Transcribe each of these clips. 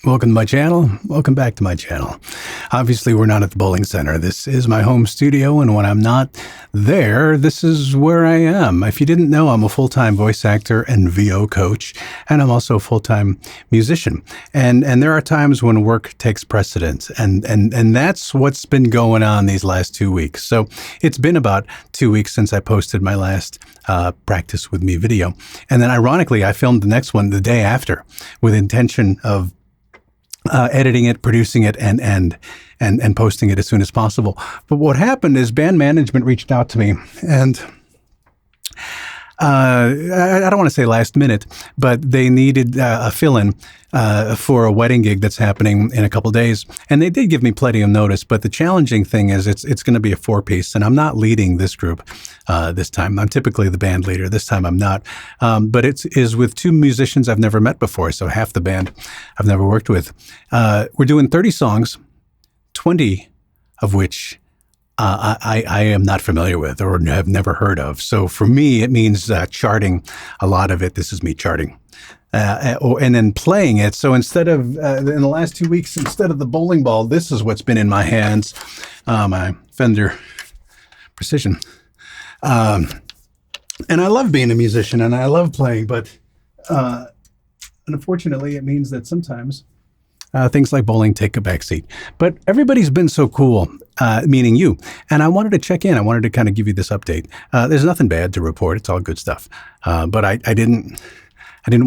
Welcome to my channel. Welcome back to my channel. Obviously, we're not at the bowling center. This is my home studio, and when I'm not there, this is where I am. If you didn't know, I'm a full-time voice actor and VO coach, and I'm also a full-time musician. And there are times when work takes precedence, and that's what's been going on these last 2 weeks. So it's been about 2 weeks since I posted my last practice with me video. And then ironically, I filmed the next one the day after with intention of editing it, producing it, and posting it as soon as possible. But what happened is band management reached out to me, and I don't want to say last minute, but they needed a fill-in for a wedding gig that's happening in a couple days. And they did give me plenty of notice, but the challenging thing is it's going to be a 4-piece, and I'm not leading this group this time. I'm typically the band leader. This time I'm not. But it is with 2 musicians I've never met before, so half the band I've never worked with. We're doing 30 songs, 20 of which I am not familiar with or have never heard of. So for me, it means charting a lot of it. This is me charting. And then playing it. So instead of, in the last 2 weeks, instead of the bowling ball, this is what's been in my hands, my Fender Precision. And I love being a musician and I love playing, but unfortunately, it means that sometimes things like bowling take a backseat. But everybody's been so cool, meaning you. And I wanted to check in. I wanted to kind of give you this update. There's nothing bad to report. It's all good stuff. But I didn't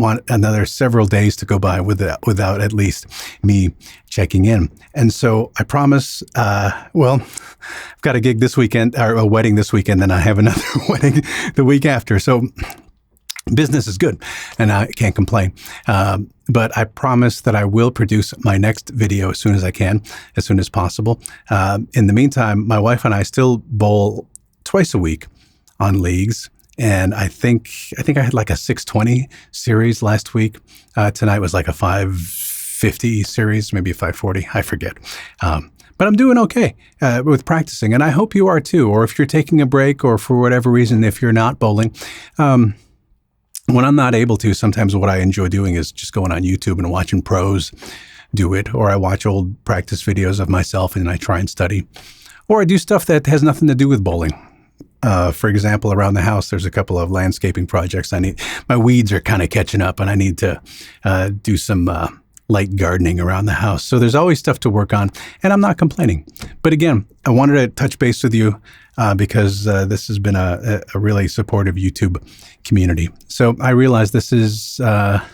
want another several days to go by without at least me checking in. And so I promise, well, I've got a gig this weekend, or a wedding this weekend, and I have another wedding the week after. So business is good, and I can't complain. But I promise that I will produce my next video as soon as I can, as soon as possible. In the meantime, my wife and I still bowl twice a week on leagues. And I think I had like a 620 series last week. Tonight was like a 550 series, maybe a 540. I forget. But I'm doing okay with practicing. And I hope you are too. Or if you're taking a break, or for whatever reason, if you're not bowling, when I'm not able to, sometimes what I enjoy doing is just going on YouTube and watching pros do it, or I watch old practice videos of myself and I try and study, or I do stuff that has nothing to do with bowling. For example, around the house, there's a couple of landscaping projects. My weeds are kind of catching up, and I need to do some light gardening around the house. So there's always stuff to work on, and I'm not complaining. But again, I wanted to touch base with you because this has been a really supportive YouTube community. So I realize this is a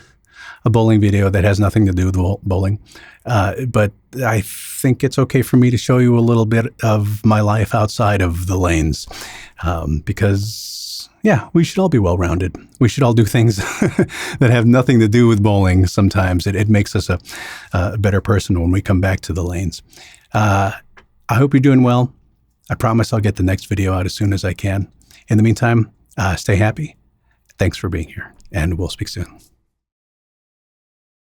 bowling video that has nothing to do with bowling, but I think it's okay for me to show you a little bit of my life outside of the lanes, because yeah, we should all be well-rounded. We should all do things that have nothing to do with bowling. Sometimes it makes us a better person when we come back to the lanes. I hope you're doing well. I promise I'll get the next video out as soon as I can. In the meantime, stay happy. Thanks for being here, and we'll speak soon.